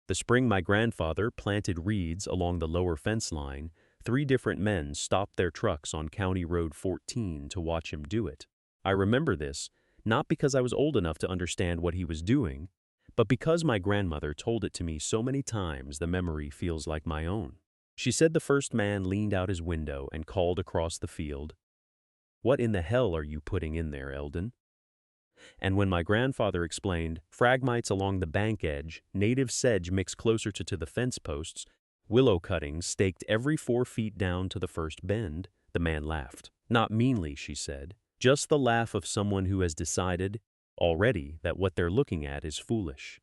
The spring my grandfather planted reeds along the lower fence line, 3 different men stopped their trucks on County Road 14 to watch him do it. I remember this, not because I was old enough to understand what he was doing, but because my grandmother told it to me so many times the memory feels like my own. She said the first man leaned out his window and called across the field, "What in the hell are you putting in there, Eldon?" And when my grandfather explained, "Phragmites along the bank edge, native sedge mixed closer to the fence posts, willow cuttings staked every 4 feet down to the first bend," the man laughed. Not meanly, she said, just the laugh of someone who has decided already that what they're looking at is foolish.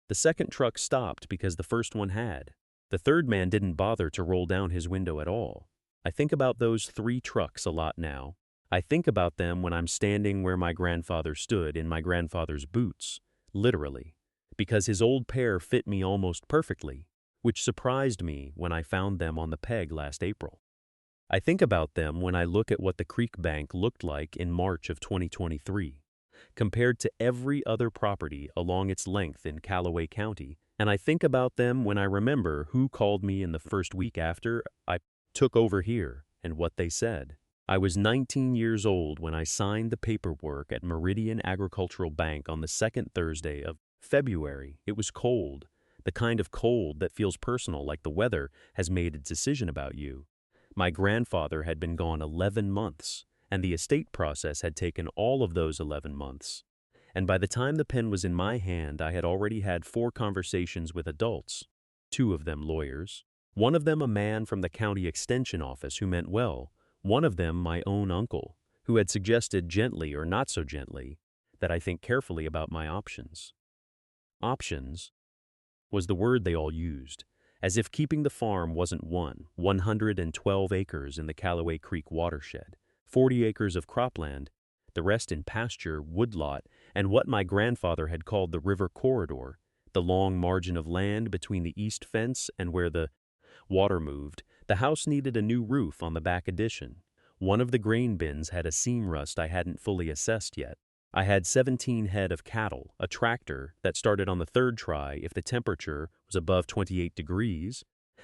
The second truck stopped because the first one had. The third man didn't bother to roll down his window at all. I think about those 3 trucks a lot now. I think about them when I'm standing where my grandfather stood in my grandfather's boots, literally, because his old pair fit me almost perfectly, which surprised me when I found them on the peg last April. I think about them when I look at what the creek bank looked like in March of 2023, compared to every other property along its length in Callaway County, and I think about them when I remember who called me in the first week after I took over here and what they said. I was 19 years old when I signed the paperwork at Meridian Agricultural Bank on the second Thursday of February. It was cold, the kind of cold that feels personal, like the weather has made a decision about you. My grandfather had been gone 11 months, and the estate process had taken all of those 11 months. And by the time the pen was in my hand, I had already had 4 conversations with adults, 2 of them lawyers, one of them a man from the county extension office who meant well, one of them my own uncle, who had suggested gently or not so gently that I think carefully about my options. Options was the word they all used, as if keeping the farm wasn't 112 acres in the Callaway Creek watershed, 40 acres of cropland, the rest in pasture, woodlot, and what my grandfather had called the river corridor, the long margin of land between the east fence and where the water moved. The house needed a new roof on the back addition. One of the grain bins had a seam rust I hadn't fully assessed yet. I had 17 head of cattle, a tractor that started on the 3rd try if the temperature was above 28 degrees,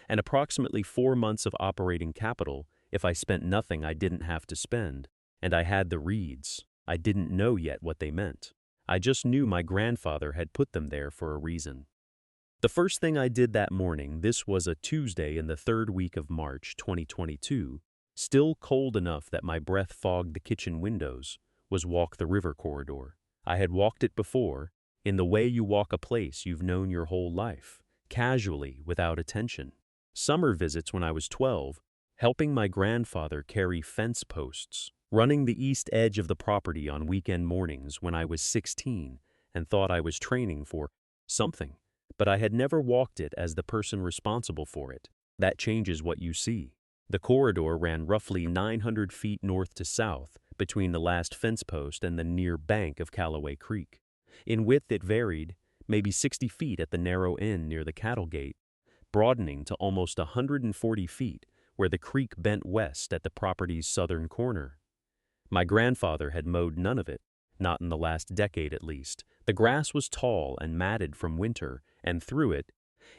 and approximately 4 months of operating capital if I spent nothing I didn't have to spend. And I had the reeds. I didn't know yet what they meant. I just knew my grandfather had put them there for a reason. The first thing I did that morning, this was a Tuesday in the 3rd week of March 2022, still cold enough that my breath fogged the kitchen windows, was walk the river corridor. I had walked it before, in the way you walk a place you've known your whole life, casually, without attention. Summer visits when I was 12, helping my grandfather carry fence posts, running the east edge of the property on weekend mornings when I was 16 and thought I was training for something, but I had never walked it as the person responsible for it. That changes what you see. The corridor ran roughly 900 feet north to south between the last fence post and the near bank of Callaway Creek. In width it varied, maybe 60 feet at the narrow end near the cattle gate, broadening to almost 140 feet where the creek bent west at the property's southern corner. My grandfather had mowed none of it, not in the last decade at least. The grass was tall and matted from winter, and through it,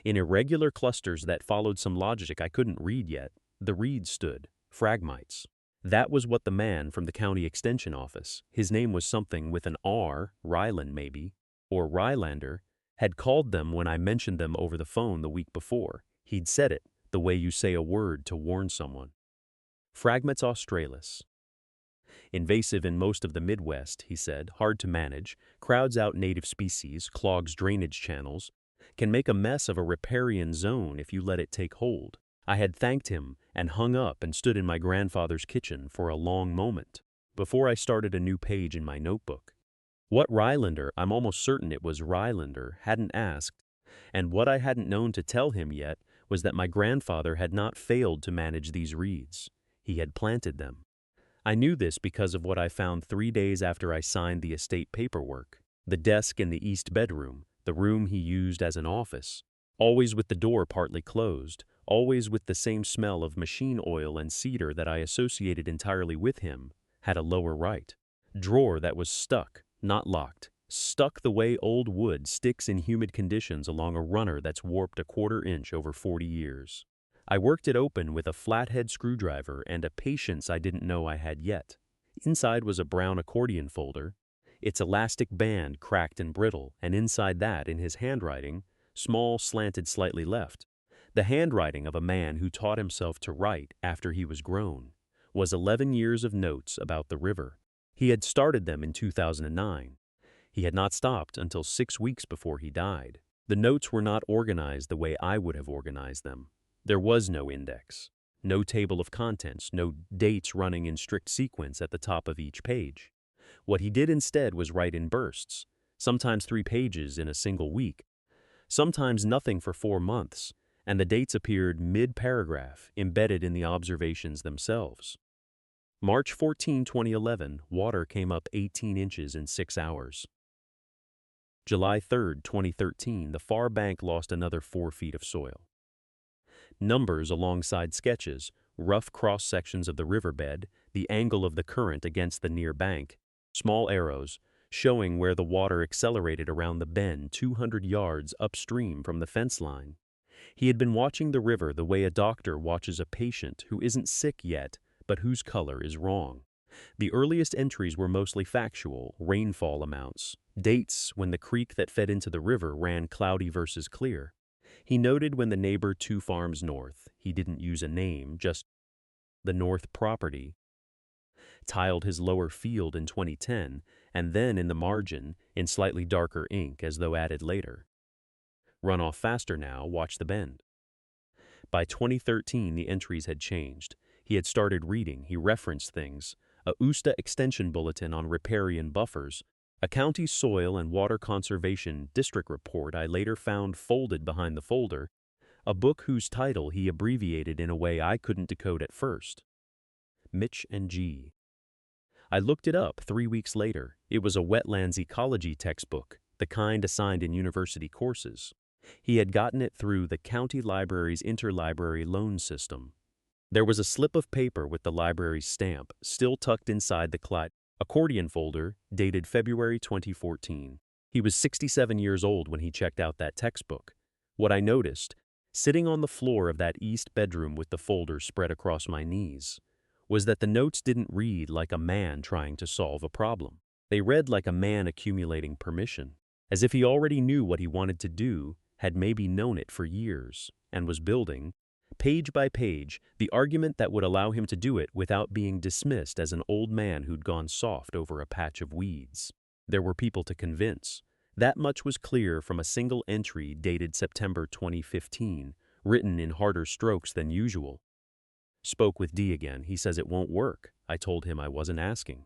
in irregular clusters that followed some logic I couldn't read yet, the reeds stood, phragmites. That was what the man from the county extension office, his name was something with an R, Ryland maybe, or Rylander, had called them when I mentioned them over the phone the week before. He'd said it the way you say a word to warn someone. Phragmites australis. Invasive in most of the Midwest, he said, hard to manage, crowds out native species, clogs drainage channels, can make a mess of a riparian zone if you let it take hold. I had thanked him and hung up and stood in my grandfather's kitchen for a long moment before I started a new page in my notebook. What Rylander, I'm almost certain it was Rylander, hadn't asked, and what I hadn't known to tell him yet was that my grandfather had not failed to manage these reeds. He had planted them. I knew this because of what I found 3 days after I signed the estate paperwork. The desk in the east bedroom, the room he used as an office, always with the door partly closed, always with the same smell of machine oil and cedar that I associated entirely with him, had a lower right drawer that was stuck, not locked, stuck the way old wood sticks in humid conditions along a runner that's warped a quarter inch over 40 years. I worked it open with a flathead screwdriver and a patience I didn't know I had yet. Inside was a brown accordion folder, its elastic band cracked and brittle, and inside that, in his handwriting, small, slanted slightly left, the handwriting of a man who taught himself to write after he was grown, was 11 years of notes about the river. He had started them in 2009. He had not stopped until 6 weeks before he died. The notes were not organized the way I would have organized them. There was no index, no table of contents, no dates running in strict sequence at the top of each page. What he did instead was write in bursts, sometimes 3 pages in a single week, sometimes nothing for 4 months, and the dates appeared mid-paragraph, embedded in the observations themselves. March 14, 2011, water came up 18 inches in 6 hours. July 3, 2013, the far bank lost another 4 feet of soil. Numbers alongside sketches, rough cross-sections of the riverbed, the angle of the current against the near bank, small arrows, showing where the water accelerated around the bend 200 yards upstream from the fence line. He had been watching the river the way a doctor watches a patient who isn't sick yet, but whose color is wrong. The earliest entries were mostly factual, rainfall amounts, dates when the creek that fed into the river ran cloudy versus clear. He noted when the neighbor 2 farms north, he didn't use a name, just the north property, tiled his lower field in 2010, and then in the margin, in slightly darker ink as though added later. Run off faster now, watch the bend. By 2013, the entries had changed. He had started reading, he referenced things, a USTA extension bulletin on riparian buffers, a county soil and water conservation district report I later found folded behind the folder, a book whose title he abbreviated in a way I couldn't decode at first. Mitch and G. I looked it up 3 weeks later. It was a wetlands ecology textbook, the kind assigned in university courses. He had gotten it through the county library's interlibrary loan system. There was a slip of paper with the library's stamp, still tucked inside the accordion folder, dated February 2014. He was 67 years old when he checked out that textbook. What I noticed, sitting on the floor of that east bedroom with the folder spread across my knees, was that the notes didn't read like a man trying to solve a problem. They read like a man accumulating permission, as if he already knew what he wanted to do, had maybe known it for years, and was building, page by page, the argument that would allow him to do it without being dismissed as an old man who'd gone soft over a patch of weeds. There were people to convince. That much was clear from a single entry dated September 2015, written in harder strokes than usual. Spoke with D again. He says it won't work. I told him I wasn't asking.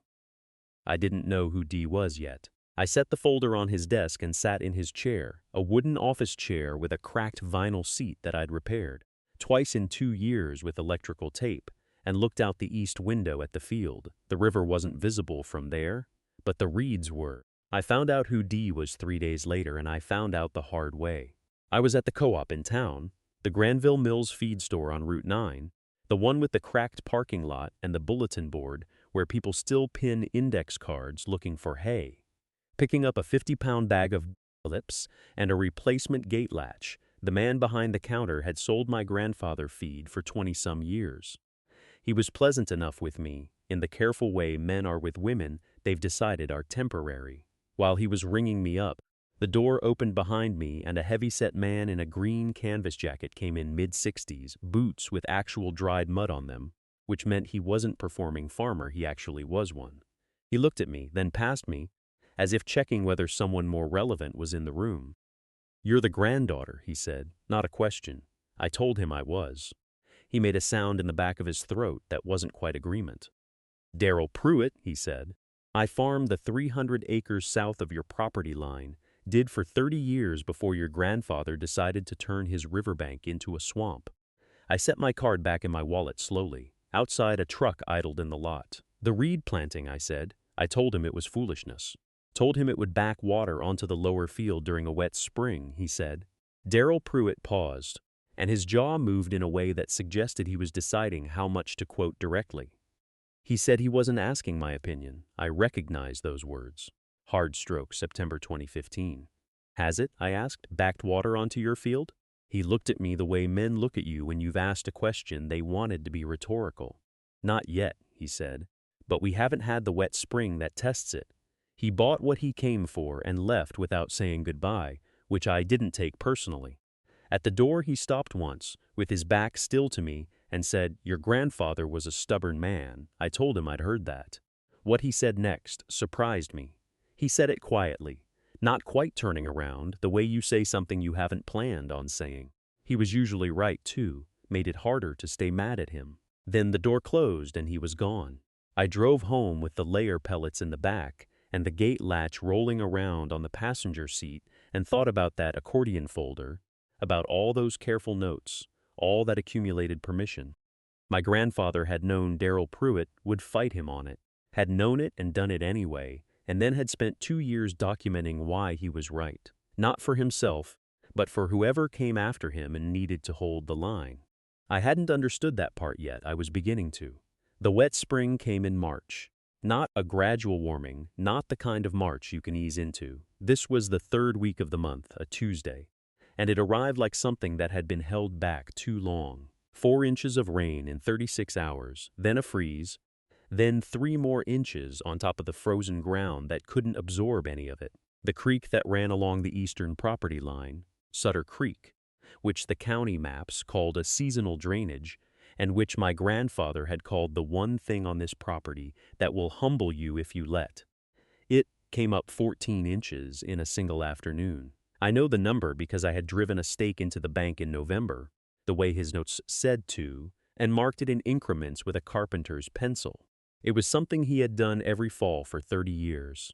I didn't know who D was yet. I set the folder on his desk and sat in his chair, a wooden office chair with a cracked vinyl seat that I'd repaired, twice in 2 years with electrical tape, and looked out the east window at the field. The river wasn't visible from there, but the reeds were. I found out who D was 3 days later, and I found out the hard way. I was at the co-op in town, the Granville Mills feed store on Route 9, the one with the cracked parking lot and the bulletin board where people still pin index cards looking for hay, picking up a 50-pound bag of lips and a replacement gate latch. The man behind the counter had sold my grandfather feed for 20-some years. He was pleasant enough with me, in the careful way men are with women they've decided are temporary. While he was ringing me up, the door opened behind me and a heavy-set man in a green canvas jacket came in mid-60s, boots with actual dried mud on them, which meant he wasn't performing farmer, he actually was one. He looked at me, then past me, as if checking whether someone more relevant was in the room. "You're the granddaughter," he said, not a question. I told him I was. He made a sound in the back of his throat that wasn't quite agreement. "Darrell Pruitt," he said. "I farmed the 300 acres south of your property line, did for 30 years before your grandfather decided to turn his riverbank into a swamp." I set my card back in my wallet slowly. Outside, a truck idled in the lot. "The reed planting," I said. I told him it was foolishness. Told him it would back water onto the lower field during a wet spring, he said. Darrell Pruitt paused, and his jaw moved in a way that suggested he was deciding how much to quote directly. He said he wasn't asking my opinion. I recognized those words. Hard stroke, September 2015. Has it, I asked, backed water onto your field? He looked at me the way men look at you when you've asked a question they wanted to be rhetorical. Not yet, he said, but we haven't had the wet spring that tests it. He bought what he came for and left without saying goodbye, which I didn't take personally. At the door he stopped once, with his back still to me, and said, "Your grandfather was a stubborn man." I told him I'd heard that. What he said next surprised me. He said it quietly, not quite turning around, the way you say something you haven't planned on saying. He was usually right, too, made it harder to stay mad at him. Then the door closed and he was gone. I drove home with the layer pellets in the back and the gate latch rolling around on the passenger seat and thought about that accordion folder, about all those careful notes, all that accumulated permission. My grandfather had known Darrell Pruitt would fight him on it, had known it and done it anyway, and then had spent 2 years documenting why he was right. Not for himself, but for whoever came after him and needed to hold the line. I hadn't understood that part yet. I was beginning to. The wet spring came in March. Not a gradual warming, not the kind of March you can ease into. This was the 3rd week of the month, a Tuesday, and it arrived like something that had been held back too long. 4 inches of rain in 36 hours, then a freeze, then 3 more inches on top of the frozen ground that couldn't absorb any of it. The creek that ran along the eastern property line, Sutter Creek, which the county maps called a seasonal drainage, and which my grandfather had called the one thing on this property that will humble you if you let. It came up 14 inches in a single afternoon. I know the number because I had driven a stake into the bank in November, the way his notes said to, and marked it in increments with a carpenter's pencil. It was something he had done every fall for 30 years.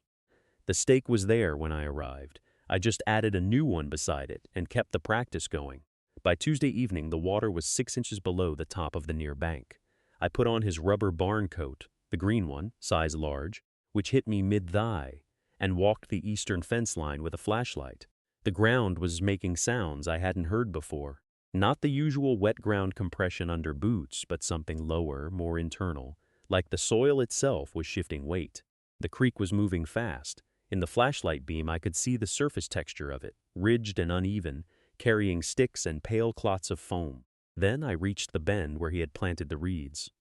The stake was there when I arrived. I just added a new one beside it and kept the practice going. By Tuesday evening, the water was 6 inches below the top of the near bank. I put on his rubber barn coat, the green one, size large, which hit me mid-thigh, and walked the eastern fence line with a flashlight. The ground was making sounds I hadn't heard before. Not the usual wet ground compression under boots, but something lower, more internal, like the soil itself was shifting weight. The creek was moving fast. In the flashlight beam, I could see the surface texture of it, ridged and uneven, carrying sticks and pale clots of foam. Then I reached the bend where he had planted the reeds.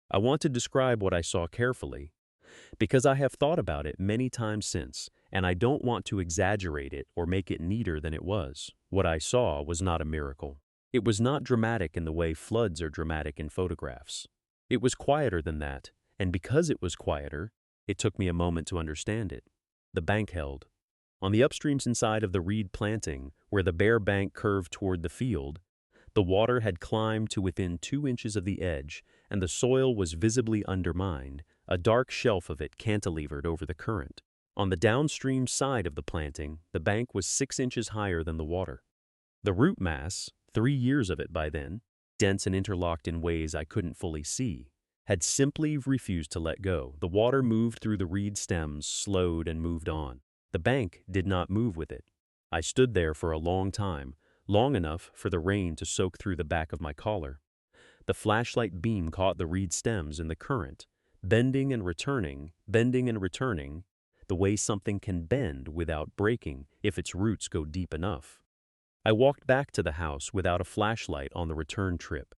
I want to describe what I saw carefully, because I have thought about it many times since, and I don't want to exaggerate it or make it neater than it was. What I saw was not a miracle. It was not dramatic in the way floods are dramatic in photographs. It was quieter than that, and because it was quieter, it took me a moment to understand it. The bank held. On the upstream side of the reed planting, where the bare bank curved toward the field, the water had climbed to within 2 inches of the edge, and the soil was visibly undermined, a dark shelf of it cantilevered over the current. On the downstream side of the planting, the bank was 6 inches higher than the water. The root mass, 3 years of it by then, dense and interlocked in ways I couldn't fully see, had simply refused to let go. The water moved through the reed stems, slowed, and moved on. The bank did not move with it. I stood there for a long time, long enough for the rain to soak through the back of my collar. The flashlight beam caught the reed stems in the current, bending and returning, the way something can bend without breaking if its roots go deep enough. I walked back to the house without a flashlight on the return trip.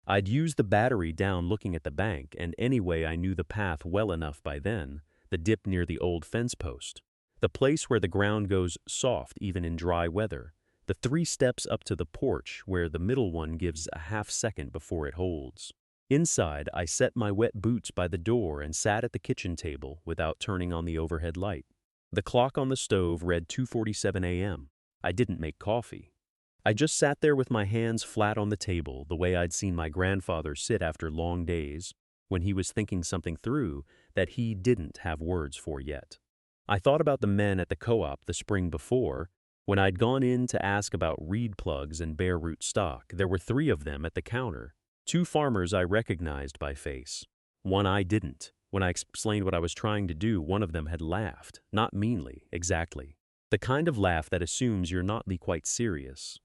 I'd used the battery down looking at the bank, and anyway I knew the path well enough by then, the dip near the old fence post, the place where the ground goes soft even in dry weather, the 3 steps up to the porch where the middle one gives a half-second before it holds. Inside, I set my wet boots by the door and sat at the kitchen table without turning on the overhead light. The clock on the stove read 2:47 a.m. I didn't make coffee. I just sat there with my hands flat on the table, the way I'd seen my grandfather sit after long days, when he was thinking something through that he didn't have words for yet. I thought about the men at the co-op the spring before, when I'd gone in to ask about reed plugs and bare root stock. There were 3 of them at the counter. 2 farmers I recognized by face. One I didn't. When I explained what I was trying to do, one of them had laughed, not meanly, exactly. The kind of laugh that assumes you're not quite serious.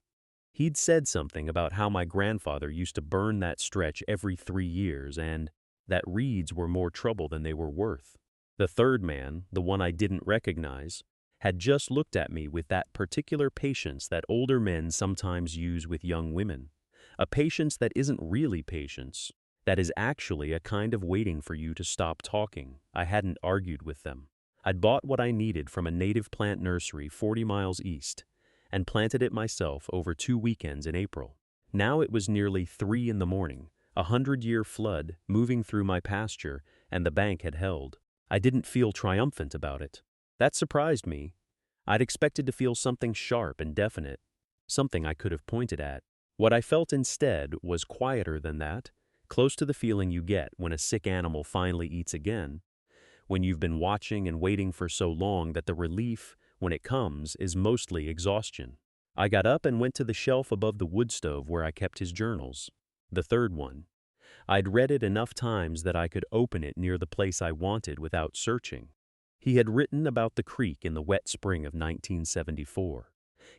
He'd said something about how my grandfather used to burn that stretch every 3 years and that reeds were more trouble than they were worth. The third man, the one I didn't recognize, had just looked at me with that particular patience that older men sometimes use with young women. A patience that isn't really patience, that is actually a kind of waiting for you to stop talking. I hadn't argued with them. I'd bought what I needed from a native plant nursery 40 miles east and planted it myself over 2 weekends in April. Now it was nearly 3 in the morning, a 100-year flood moving through my pasture, and the bank had held. I didn't feel triumphant about it. That surprised me. I'd expected to feel something sharp and definite, something I could have pointed at. What I felt instead was quieter than that, close to the feeling you get when a sick animal finally eats again, when you've been watching and waiting for so long that the relief, when it comes, is mostly exhaustion. I got up and went to the shelf above the wood stove where I kept his journals. The third one. I'd read it enough times that I could open it near the place I wanted without searching. He had written about the creek in the wet spring of 1974.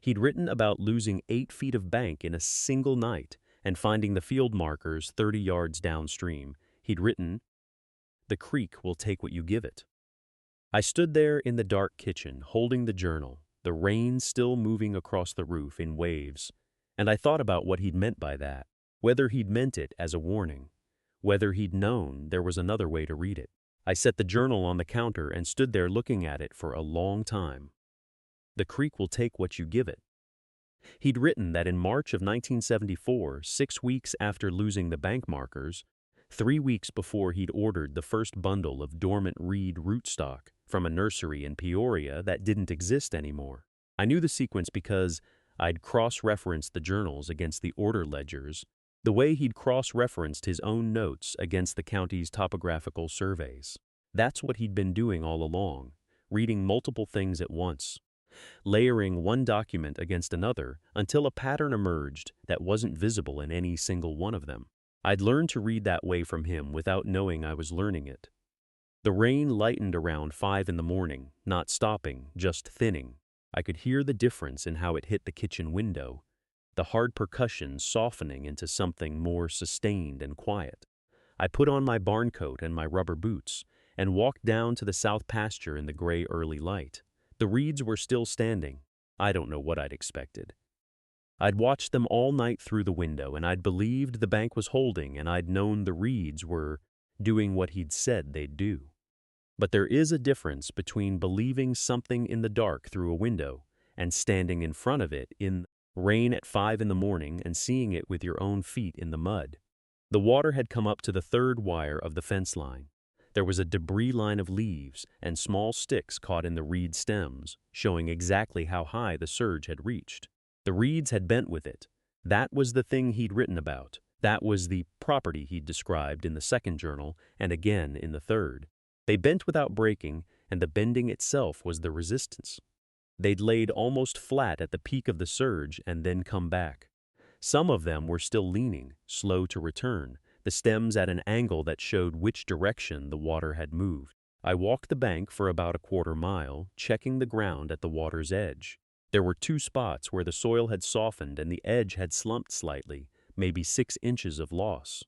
He'd written about losing 8 feet of bank in a single night and finding the field markers 30 yards downstream. He'd written, "The creek will take what you give it." I stood there in the dark kitchen, holding the journal, the rain still moving across the roof in waves, and I thought about what he'd meant by that, whether he'd meant it as a warning, whether he'd known there was another way to read it. I set the journal on the counter and stood there looking at it for a long time. The creek will take what you give it. He'd written that in March of 1974, 6 weeks after losing the bank markers, 3 weeks before he'd ordered the first bundle of dormant reed rootstock from a nursery in Peoria that didn't exist anymore. I knew the sequence because I'd cross-referenced the journals against the order ledgers, the way he'd cross-referenced his own notes against the county's topographical surveys. That's what he'd been doing all along, reading multiple things at once, layering one document against another until a pattern emerged that wasn't visible in any single one of them. I'd learned to read that way from him without knowing I was learning it. The rain lightened around 5 in the morning, not stopping, just thinning. I could hear the difference in how it hit the kitchen window, the hard percussion softening into something more sustained and quiet. I put on my barn coat and my rubber boots and walked down to the south pasture in the gray early light. The reeds were still standing. I don't know what I'd expected. I'd watched them all night through the window, and I'd believed the bank was holding, and I'd known the reeds were doing what he'd said they'd do. But there is a difference between believing something in the dark through a window and standing in front of it in rain at 5 in the morning and seeing it with your own feet in the mud. The water had come up to the 3rd wire of the fence line. There was a debris line of leaves and small sticks caught in the reed stems, showing exactly how high the surge had reached. The reeds had bent with it. That was the thing he'd written about. That was the property he'd described in the second journal and again in the third. They bent without breaking, and the bending itself was the resistance. They'd laid almost flat at the peak of the surge and then come back. Some of them were still leaning, slow to return, the stems at an angle that showed which direction the water had moved. I walked the bank for about a quarter mile, checking the ground at the water's edge. There were 2 spots where the soil had softened and the edge had slumped slightly, maybe 6 inches of loss.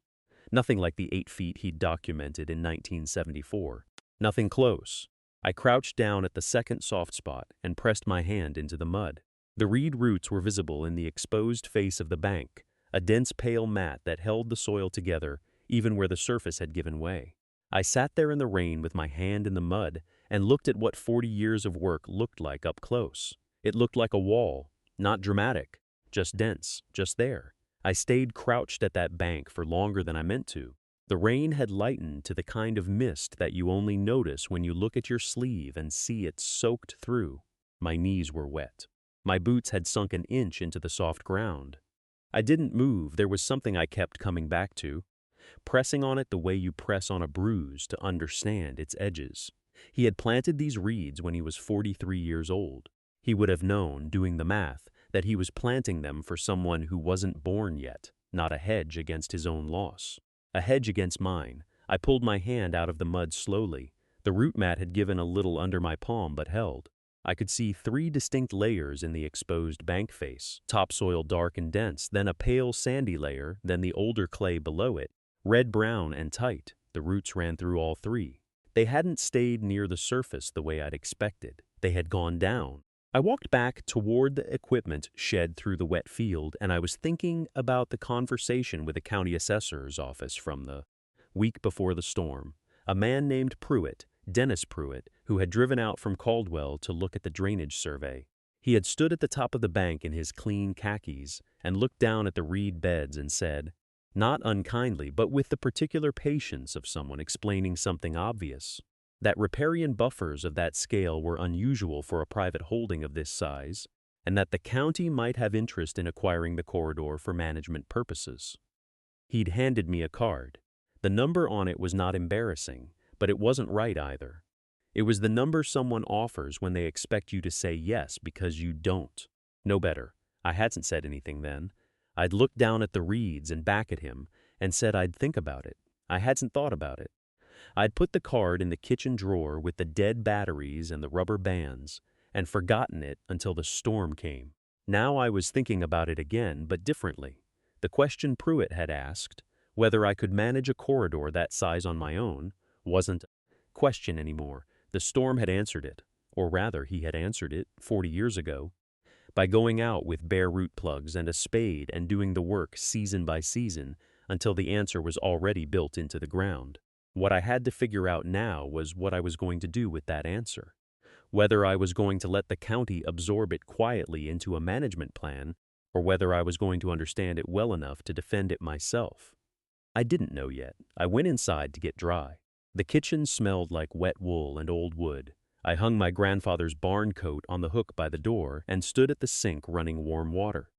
Nothing like the 8 feet he'd documented in 1974. Nothing close. I crouched down at the second soft spot and pressed my hand into the mud. The reed roots were visible in the exposed face of the bank, a dense pale mat that held the soil together even where the surface had given way. I sat there in the rain with my hand in the mud and looked at what 40 years of work looked like up close. It looked like a wall, not dramatic, just dense, just there. I stayed crouched at that bank for longer than I meant to. The rain had lightened to the kind of mist that you only notice when you look at your sleeve and see it soaked through. My knees were wet. My boots had sunk an inch into the soft ground. I didn't move. There was something I kept coming back to, pressing on it the way you press on a bruise to understand its edges. He had planted these reeds when he was 43 years old. He would have known, doing the math, that he was planting them for someone who wasn't born yet, not a hedge against his own loss. A hedge against mine. I pulled my hand out of the mud slowly. The root mat had given a little under my palm but held. I could see 3 distinct layers in the exposed bank face, topsoil dark and dense, then a pale sandy layer, then the older clay below it, red-brown and tight. The roots ran through all 3. They hadn't stayed near the surface the way I'd expected. They had gone down. I walked back toward the equipment shed through the wet field, and I was thinking about the conversation with the county assessor's office from the week before the storm. A man named Pruitt, Dennis Pruitt, who had driven out from Caldwell to look at the drainage survey. He had stood at the top of the bank in his clean khakis and looked down at the reed beds and said, not unkindly, but with the particular patience of someone explaining something obvious, that riparian buffers of that scale were unusual for a private holding of this size, and that the county might have interest in acquiring the corridor for management purposes. He'd handed me a card. The number on it was not embarrassing, but it wasn't right either. It was the number someone offers when they expect you to say yes because you don't. No better. I hadn't said anything then. I'd looked down at the reeds and back at him and said I'd think about it. I hadn't thought about it. I'd put the card in the kitchen drawer with the dead batteries and the rubber bands and forgotten it until the storm came. Now I was thinking about it again, but differently. The question Pruitt had asked, whether I could manage a corridor that size on my own, wasn't a question anymore. The storm had answered it, or rather he had answered it 40 years ago, by going out with bare root plugs and a spade and doing the work season by season until the answer was already built into the ground. What I had to figure out now was what I was going to do with that answer. Whether I was going to let the county absorb it quietly into a management plan, or whether I was going to understand it well enough to defend it myself. I didn't know yet. I went inside to get dry. The kitchen smelled like wet wool and old wood. I hung my grandfather's barn coat on the hook by the door and stood at the sink running warm water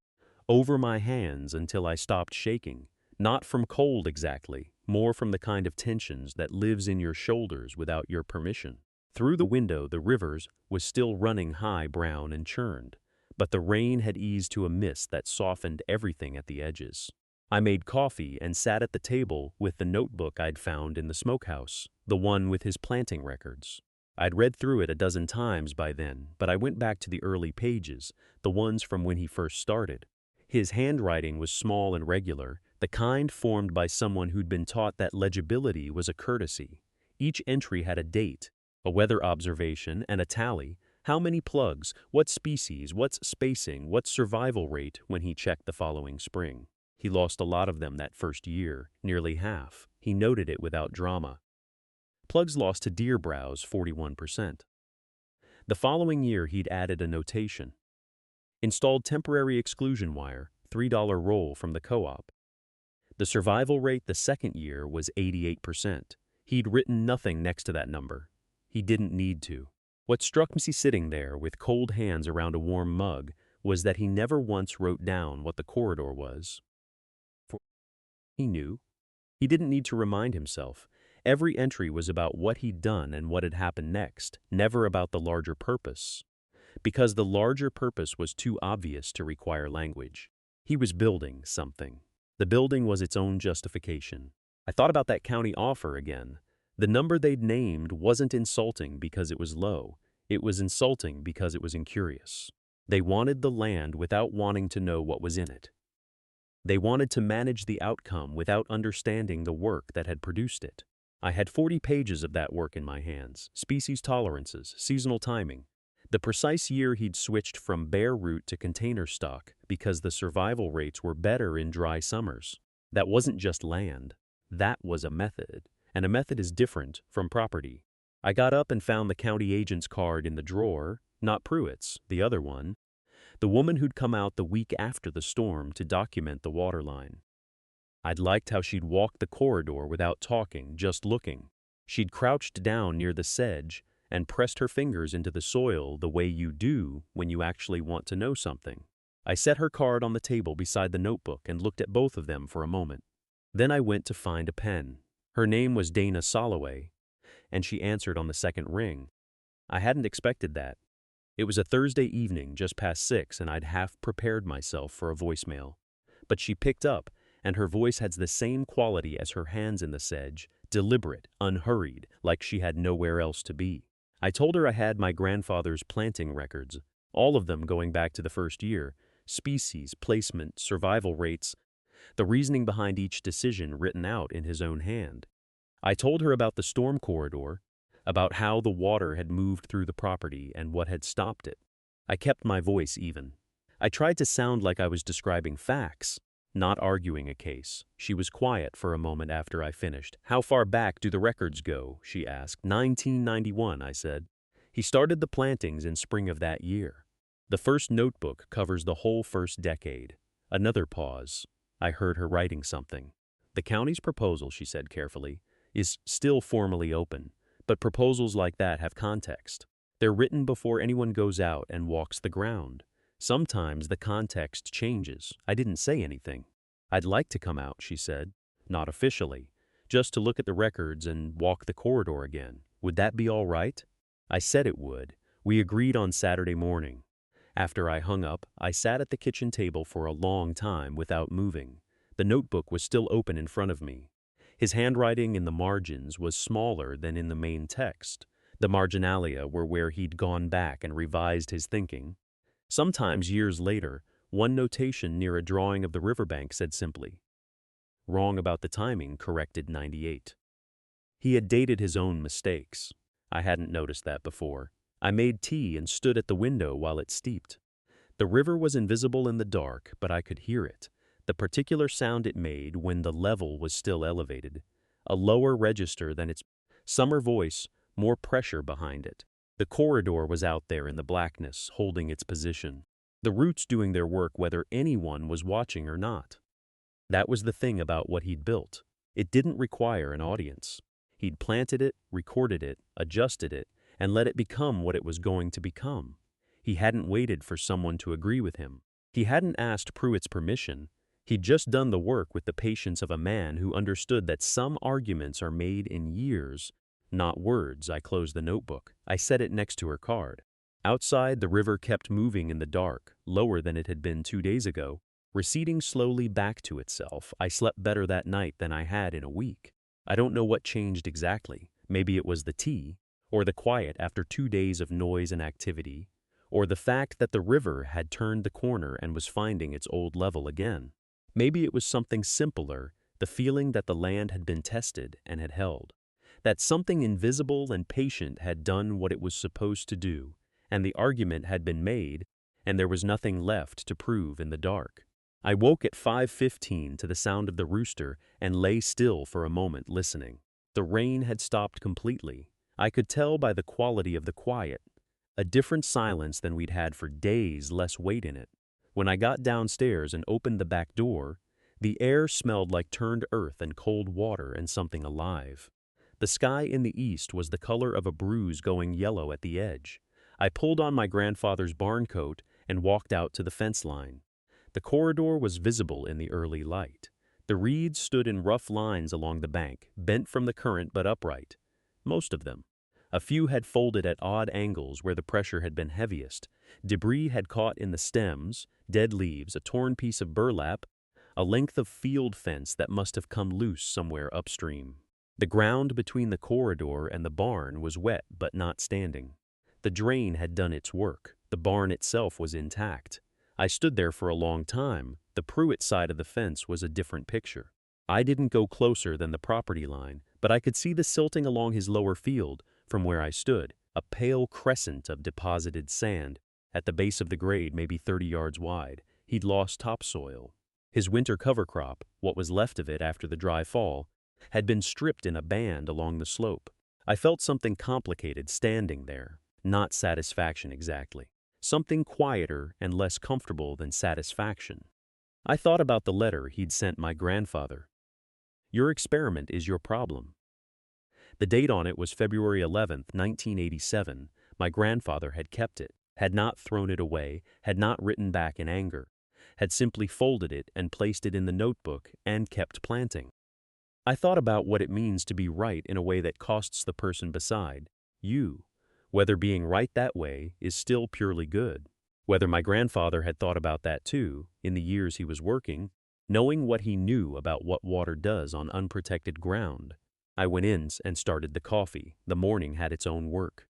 over my hands until I stopped shaking, not from cold exactly, more from the kind of tensions that lives in your shoulders without your permission. Through the window, the rivers was still running high, brown and churned, but the rain had eased to a mist that softened everything at the edges. I made coffee and sat at the table with the notebook I'd found in the smokehouse, the one with his planting records. I'd read through it a dozen times by then, but I went back to the early pages, the ones from when he first started. His handwriting was small and regular, the kind formed by someone who'd been taught that legibility was a courtesy. Each entry had a date, a weather observation, and a tally. How many plugs, what species, what's spacing, what's survival rate when he checked the following spring. He lost a lot of them that first year, nearly half. He noted it without drama. Plugs lost to deer browse 41%. The following year he'd added a notation. Installed temporary exclusion wire, $3 roll from the co-op. The survival rate the second year was 88%. He'd written nothing next to that number. He didn't need to. What struck me sitting there with cold hands around a warm mug was that he never once wrote down what the corridor was. He knew. He didn't need to remind himself. Every entry was about what he'd done and what had happened next, never about the larger purpose. Because the larger purpose was too obvious to require language. He was building something. The building was its own justification. I thought about that county offer again. The number they'd named wasn't insulting because it was low. It was insulting because it was incurious. They wanted the land without wanting to know what was in it. They wanted to manage the outcome without understanding the work that had produced it. I had 40 pages of that work in my hands, species tolerances, seasonal timing, the precise year he'd switched from bare root to container stock because the survival rates were better in dry summers. That wasn't just land. That was a method, and a method is different from property. I got up and found the county agent's card in the drawer, not Pruitt's, the other one, the woman who'd come out the week after the storm to document the water line. I'd liked how she'd walked the corridor without talking, just looking. She'd crouched down near the sedge and pressed her fingers into the soil the way you do when you actually want to know something. I set her card on the table beside the notebook and looked at both of them for a moment. Then I went to find a pen. Her name was Dana Soloway, and she answered on the second ring. I hadn't expected that. It was a Thursday evening, just past 6, and I'd half prepared myself for a voicemail. But she picked up, and her voice had the same quality as her hands in the sedge, deliberate, unhurried, like she had nowhere else to be. I told her I had my grandfather's planting records, all of them going back to the first year, species, placement, survival rates, the reasoning behind each decision written out in his own hand. I told her about the storm corridor, about how the water had moved through the property and what had stopped it. I kept my voice even. I tried to sound like I was describing facts, not arguing a case. She was quiet for a moment after I finished. "How far back do the records go?" she asked. 1991, I said. "He started the plantings in spring of that year. The first notebook covers the whole first decade." Another pause. I heard her writing something. "The county's proposal," she said carefully, "is still formally open, but proposals like that have context. They're written before anyone goes out and walks the ground. Sometimes the context changes." I didn't say anything. "I'd like to come out," she said. "Not officially. Just to look at the records and walk the corridor again. Would that be all right?" I said it would. We agreed on Saturday morning. After I hung up, I sat at the kitchen table for a long time without moving. The notebook was still open in front of me. His handwriting in the margins was smaller than in the main text. The marginalia were where he'd gone back and revised his thinking. Sometimes, years later, one notation near a drawing of the riverbank said simply, "Wrong about the timing, corrected 98. He had dated his own mistakes. I hadn't noticed that before. I made tea and stood at the window while it steeped. The river was invisible in the dark, but I could hear it, the particular sound it made when the level was still elevated, a lower register than its summer voice, more pressure behind it. The corridor was out there in the blackness, holding its position. The roots doing their work whether anyone was watching or not. That was the thing about what he'd built. It didn't require an audience. He'd planted it, recorded it, adjusted it, and let it become what it was going to become. He hadn't waited for someone to agree with him. He hadn't asked Pruitt's permission. He'd just done the work with the patience of a man who understood that some arguments are made in years, not words. I closed the notebook. I set it next to her card. Outside, the river kept moving in the dark, lower than it had been 2 days ago, receding slowly back to itself. I slept better that night than I had in a week. I don't know what changed exactly. Maybe it was the tea, or the quiet after 2 days of noise and activity, or the fact that the river had turned the corner and was finding its old level again. Maybe it was something simpler, the feeling that the land had been tested and had held, that something invisible and patient had done what it was supposed to do, and the argument had been made, and there was nothing left to prove in the dark. I woke at 5:15 to the sound of the rooster and lay still for a moment listening. The rain had stopped completely. I could tell by the quality of the quiet, a different silence than we'd had for days, less weight in it. When I got downstairs and opened the back door, the air smelled like turned earth and cold water and something alive. The sky in the east was the color of a bruise going yellow at the edge. I pulled on my grandfather's barn coat and walked out to the fence line. The corridor was visible in the early light. The reeds stood in rough lines along the bank, bent from the current but upright. Most of them. A few had folded at odd angles where the pressure had been heaviest. Debris had caught in the stems, dead leaves, a torn piece of burlap, a length of field fence that must have come loose somewhere upstream. The ground between the corridor and the barn was wet but not standing. The drain had done its work. The barn itself was intact. I stood there for a long time. The Pruitt side of the fence was a different picture. I didn't go closer than the property line, but I could see the silting along his lower field from where I stood, a pale crescent of deposited sand. At the base of the grade, maybe 30 yards wide, he'd lost topsoil. His winter cover crop, what was left of it after the dry fall, had been stripped in a band along the slope. I felt something complicated standing there, not satisfaction exactly. Something quieter and less comfortable than satisfaction. I thought about the letter he'd sent my grandfather. "Your experiment is your problem." The date on it was February 11th, 1987. My grandfather had kept it, had not thrown it away, had not written back in anger, had simply folded it and placed it in the notebook and kept planting. I thought about what it means to be right in a way that costs the person beside, you, whether being right that way is still purely good, whether my grandfather had thought about that too, in the years he was working, knowing what he knew about what water does on unprotected ground. I went in and started the coffee. The morning had its own work.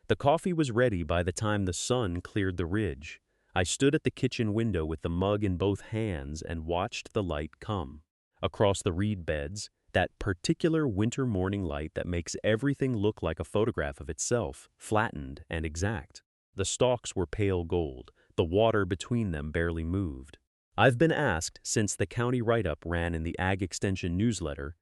The coffee was ready by the time the sun cleared the ridge. I stood at the kitchen window with the mug in both hands and watched the light come. Across the reed beds, That particular winter morning light that makes everything look like a photograph of itself, flattened and exact. The stalks were pale gold, the water between them barely moved. I've been asked, since the county write-up ran in the Ag Extension newsletter,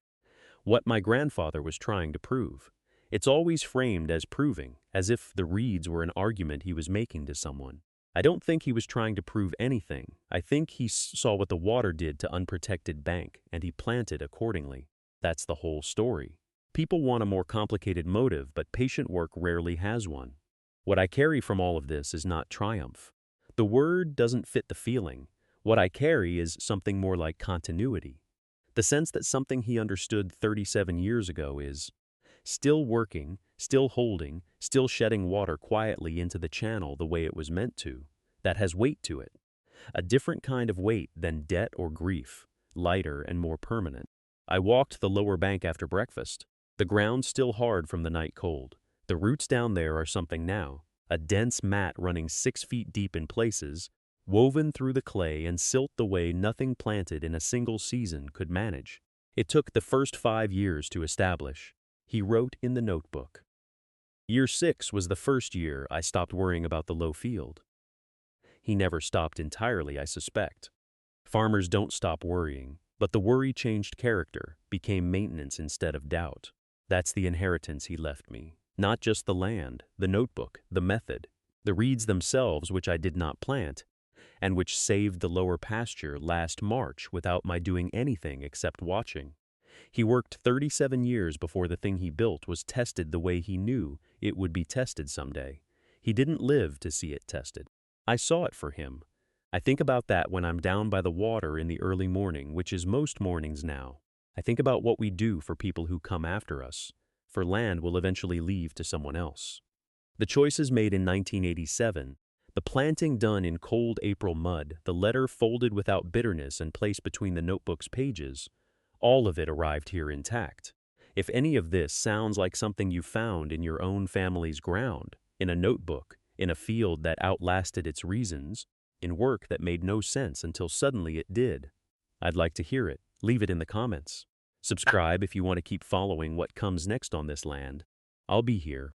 what my grandfather was trying to prove. It's always framed as proving, as if the reeds were an argument he was making to someone. I don't think he was trying to prove anything. I think he saw what the water did to unprotected bank, and he planted accordingly. That's the whole story. People want a more complicated motive, but patient work rarely has one. What I carry from all of this is not triumph. The word doesn't fit the feeling. What I carry is something more like continuity. The sense that something he understood 37 years ago is still working, still holding, still shedding water quietly into the channel the way it was meant to. That has weight to it. A different kind of weight than debt or grief, lighter and more permanent. I walked the lower bank after breakfast. The ground still hard from the night cold. The roots down there are something now. A dense mat running 6 feet deep in places, woven through the clay and silt the way nothing planted in a single season could manage. It took the first 5 years to establish. He wrote in the notebook. Year 6 was the first year I stopped worrying about the low field. He never stopped entirely, I suspect. Farmers don't stop worrying, but the worry changed character, became maintenance instead of doubt. That's the inheritance he left me. Not just the land, the notebook, the method, the reeds themselves which I did not plant, and which saved the lower pasture last March without my doing anything except watching. He worked 37 years before the thing he built was tested the way he knew it would be tested someday. He didn't live to see it tested. I saw it for him. I think about that when I'm down by the water in the early morning, which is most mornings now. I think about what we do for people who come after us, for land we'll eventually leave to someone else. The choices made in 1987, the planting done in cold April mud, the letter folded without bitterness and placed between the notebook's pages, all of it arrived here intact. If any of this sounds like something you found in your own family's ground, in a notebook, in a field that outlasted its reasons, in work that made no sense until suddenly it did, I'd like to hear it. Leave it in the comments. Subscribe if you want to keep following what comes next on this land. I'll be here.